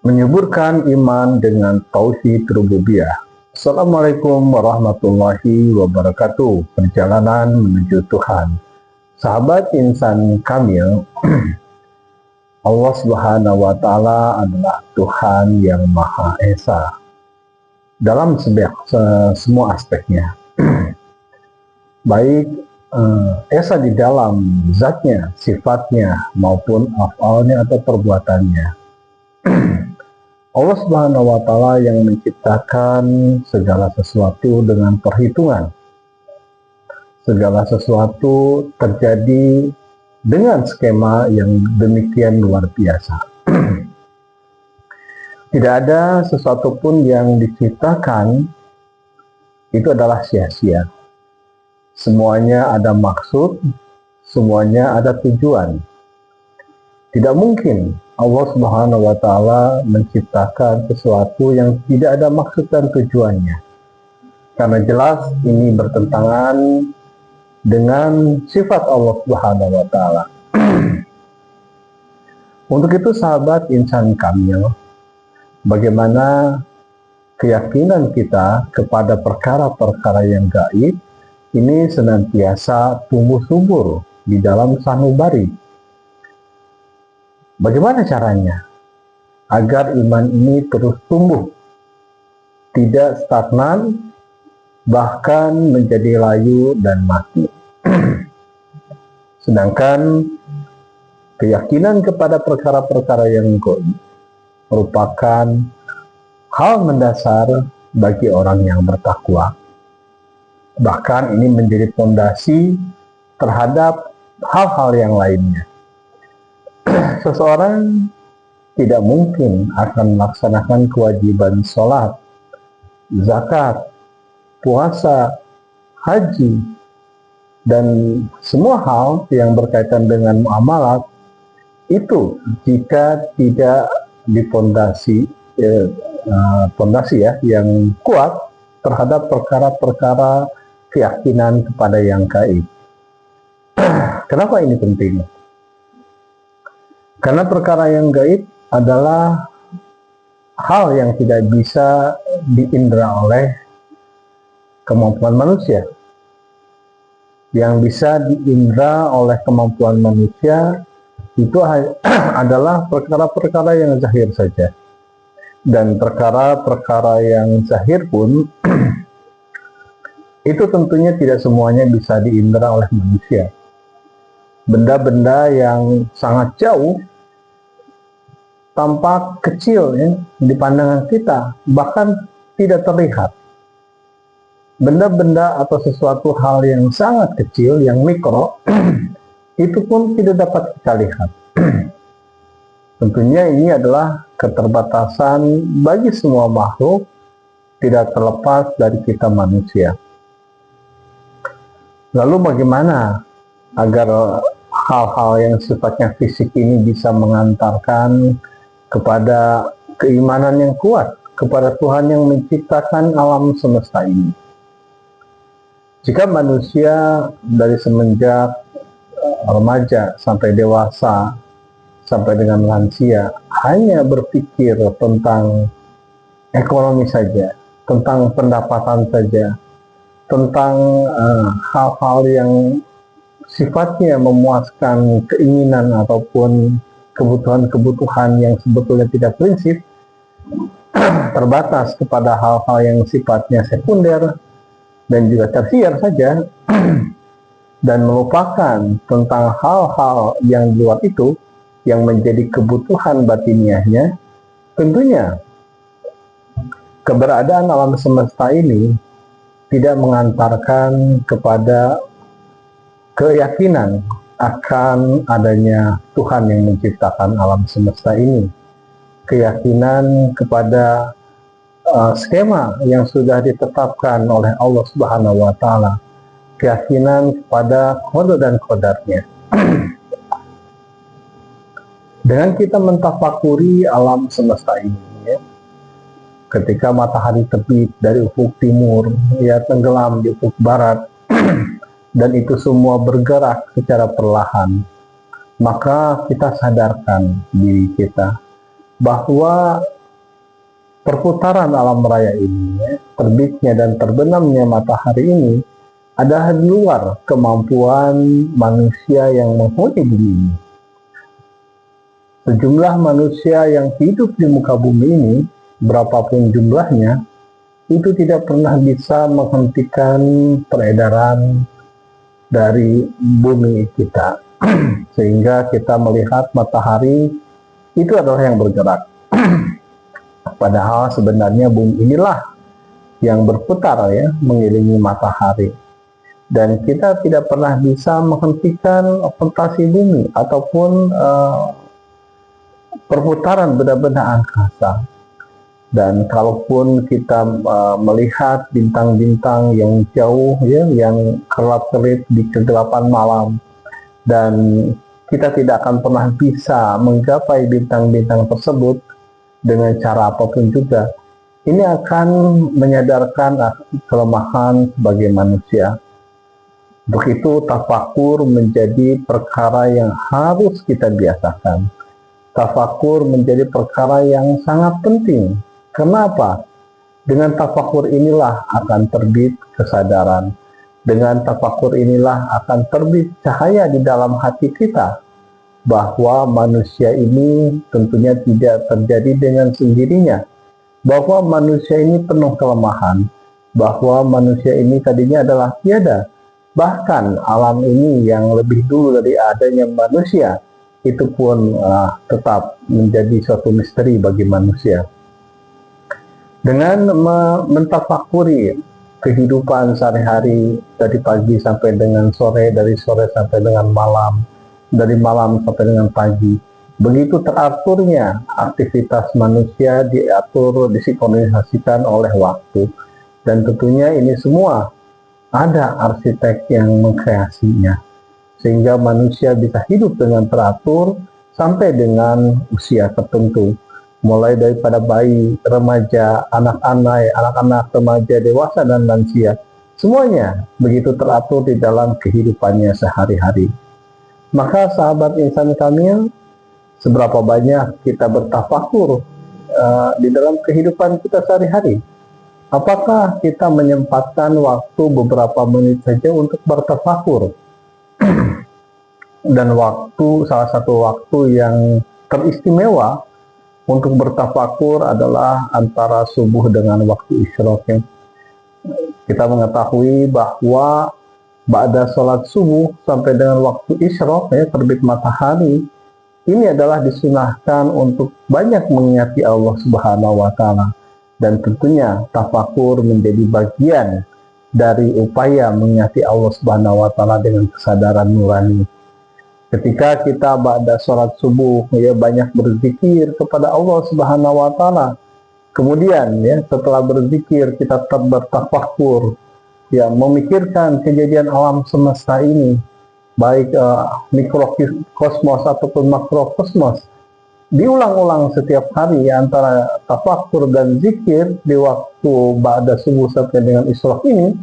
Menyuburkan iman dengan tauhid rububiyah. Assalamualaikum warahmatullahi wabarakatuh. Perjalanan menuju Tuhan. Sahabat insan kamil, Allah Subhanahu wa Ta'ala adalah Tuhan yang Maha Esa dalam semua aspeknya. Baik Esa di dalam zatnya, sifatnya, maupun afalnya atau perbuatannya. Allah Subhanahu wa Ta'ala yang menciptakan segala sesuatu dengan perhitungan. Segala sesuatu terjadi dengan skema yang demikian luar biasa. Tidak ada sesuatu pun yang diciptakan itu adalah sia-sia. Semuanya ada maksud, semuanya ada tujuan. Tidak mungkin Allah Subhanahu wa Ta'ala menciptakan sesuatu yang tidak ada maksud dan tujuannya. Karena jelas ini bertentangan dengan sifat Allah Subhanahu wa Ta'ala. Untuk itu sahabat insan kamil, bagaimana keyakinan kita kepada perkara-perkara yang gaib ini senantiasa tumbuh subur di dalam sanubari. Bagaimana caranya agar iman ini terus tumbuh, tidak stagnan, bahkan menjadi layu dan mati? Sedangkan keyakinan kepada perkara-perkara yang gaib merupakan hal mendasar bagi orang yang bertakwa. Bahkan ini menjadi fondasi terhadap hal-hal yang lainnya. Seseorang tidak mungkin akan melaksanakan kewajiban sholat, zakat, puasa, haji, dan semua hal yang berkaitan dengan muamalat itu jika tidak dipondasi yang kuat terhadap perkara-perkara keyakinan kepada yang gaib. Kenapa ini penting? Karena perkara yang gaib adalah hal yang tidak bisa diindra oleh kemampuan manusia. Yang bisa diindra oleh kemampuan manusia itu adalah perkara-perkara yang zahir saja. Dan perkara-perkara yang zahir pun itu tentunya tidak semuanya bisa diindra oleh manusia. Benda-benda yang sangat jauh tampak kecil ya, di pandangan kita, bahkan tidak terlihat. Benda-benda atau sesuatu hal yang sangat kecil, yang mikro, itu pun tidak dapat kita lihat. Tentunya ini adalah keterbatasan bagi semua makhluk, tidak terlepas dari kita manusia. Lalu bagaimana agar hal-hal yang sifatnya fisik ini bisa mengantarkan kepada keimanan yang kuat kepada Tuhan yang menciptakan alam semesta ini? Jika manusia dari semenjak remaja sampai dewasa sampai dengan lansia hanya berpikir tentang ekonomi saja, tentang pendapatan saja, tentang hal-hal yang sifatnya memuaskan keinginan ataupun kebutuhan-kebutuhan yang sebetulnya tidak prinsip, terbatas kepada hal-hal yang sifatnya sekunder dan juga tersier saja, dan melupakan tentang hal-hal yang di luar itu yang menjadi kebutuhan batiniahnya, tentunya keberadaan alam semesta ini tidak mengantarkan kepada keyakinan akan adanya Tuhan yang menciptakan alam semesta ini, keyakinan kepada skema yang sudah ditetapkan oleh Allah Subhanahu wa Ta'ala, keyakinan kepada qada dan qadarnya. Dengan kita mentafakuri alam semesta ini, ya, ketika matahari terbit dari ufuk timur, ya tenggelam di ufuk barat, dan itu semua bergerak secara perlahan, maka kita sadarkan diri kita bahwa perputaran alam raya ini, terbitnya dan terbenamnya matahari ini adalah di luar kemampuan manusia yang menghuni bumi ini. Sejumlah manusia yang hidup di muka bumi ini, berapapun jumlahnya, itu tidak pernah bisa menghentikan peredaran dari bumi kita. Sehingga kita melihat matahari itu adalah yang bergerak. Padahal sebenarnya bumi inilah yang berputar ya, mengelilingi matahari. Dan kita tidak pernah bisa menghentikan rotasi bumi ataupun perputaran benda-benda angkasa. Dan kalaupun kita melihat bintang-bintang yang jauh ya, yang kerap-kerip di kegelapan malam, dan kita tidak akan pernah bisa menggapai bintang-bintang tersebut dengan cara apapun juga, ini akan menyadarkan kelemahan sebagai manusia. Begitu tafakur menjadi perkara yang harus kita biasakan. Tafakur menjadi perkara yang sangat penting. Kenapa? Dengan tafakur inilah akan terbit kesadaran. Dengan tafakur inilah akan terbit cahaya di dalam hati kita, bahwa manusia ini tentunya tidak terjadi dengan sendirinya, bahwa manusia ini penuh kelemahan, bahwa manusia ini tadinya adalah tiada. Bahkan alam ini yang lebih dulu dari adanya manusia, itu pun tetap menjadi suatu misteri bagi manusia. Dengan mentafakuri kehidupan sehari-hari dari pagi sampai dengan sore, dari sore sampai dengan malam, dari malam sampai dengan pagi, begitu teraturnya aktivitas manusia diatur, disinkronisasikan oleh waktu. Dan tentunya ini semua ada arsitek yang mengkreasinya, sehingga manusia bisa hidup dengan teratur sampai dengan usia tertentu, mulai daripada bayi, remaja, anak-anak, remaja, dewasa, dan lansia. Semuanya begitu teratur di dalam kehidupannya sehari-hari. Maka sahabat insan kamil, seberapa banyak kita bertafakur di dalam kehidupan kita sehari-hari? Apakah kita menyempatkan waktu beberapa menit saja untuk bertafakur? Dan salah satu waktu yang teristimewa untuk bertafakur adalah antara subuh dengan waktu isyraq. Kita mengetahui bahwa ba'da sholat subuh sampai dengan waktu isyraq, terbit matahari, ini adalah disunahkan untuk banyak mengingati Allah Subhanahu wa Ta'ala. Dan tentunya tafakur menjadi bagian dari upaya mengingati Allah Subhanahu wa Ta'ala dengan kesadaran nurani. Ketika kita ba'da sholat subuh banyak berzikir kepada Allah Subhanahu wa Ta'ala. Kemudian setelah berzikir kita tetap bertafakur, memikirkan kejadian alam semesta ini, baik mikrokosmos ataupun makrokosmos. Diulang-ulang setiap hari antara tafakur dan zikir di waktu ba'da subuh sampai dengan isyraq ini,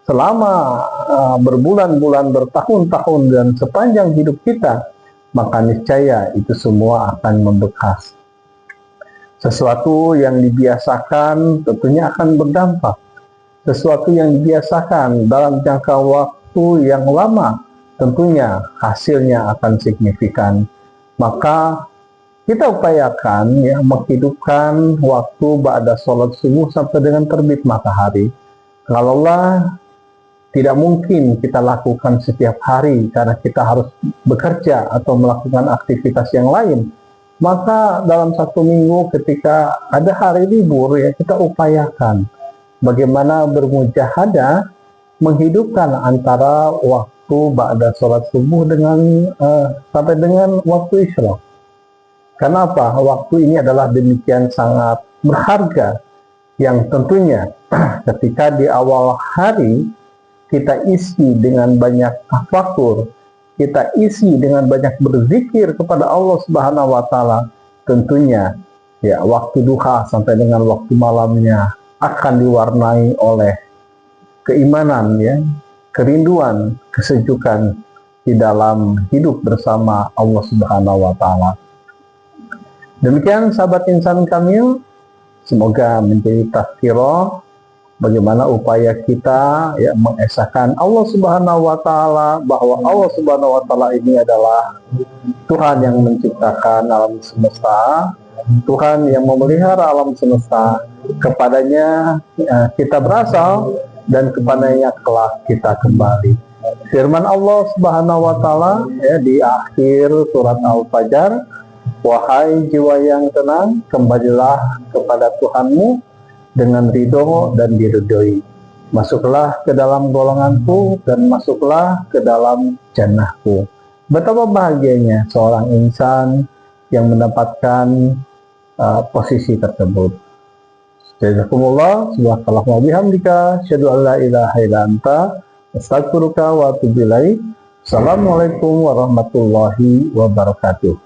selama berbulan-bulan, bertahun-tahun, dan sepanjang hidup kita, maka niscaya itu semua akan membekas. Sesuatu yang dibiasakan tentunya akan berdampak. Sesuatu yang dibiasakan dalam jangka waktu yang lama, tentunya hasilnya akan signifikan. Maka kita upayakan menghidupkan waktu ba'da sholat subuh sampai dengan terbit matahari. Kalaulah tidak mungkin kita lakukan setiap hari karena kita harus bekerja atau melakukan aktivitas yang lain, maka dalam satu minggu ketika ada hari libur kita upayakan bagaimana bermujahadah menghidupkan antara waktu ba'da sholat subuh dengan sampai dengan waktu isyraq. Kenapa? Waktu ini adalah demikian sangat berharga, yang tentunya ketika di awal hari kita isi dengan banyak tafakur, kita isi dengan banyak berzikir kepada Allah Subhanahu wa Ta'ala, tentunya waktu duha sampai dengan waktu malamnya akan diwarnai oleh keimanan, kerinduan, kesejukan di dalam hidup bersama Allah Subhanahu wa Ta'ala. Demikian sahabat insan kamil, semoga menjadi tazkirah bagaimana upaya kita ya mengesahkan Allah Subhanahu wa taala, bahwa Allah Subhanahu wa taala ini adalah Tuhan yang menciptakan alam semesta, Tuhan yang memelihara alam semesta. Kepadanya kita berasal dan kepadanya kelak kita kembali. Firman Allah Subhanahu wa taala ya di akhir surat Al-Fajr, wahai jiwa yang tenang, kembalilah kepada Tuhanmu dengan ridho dan diridhoi. Masuklah ke dalam golonganku dan masuklah ke dalam jannahku. Betapa bahagianya seorang insan yang mendapatkan posisi tersebut. Jazakumullah, subhanallahi wa bihamdika, asyhadu an la ilaha illa anta, astaghfiruka wa atubu ilaik. Assalamualaikum warahmatullahi wabarakatuh.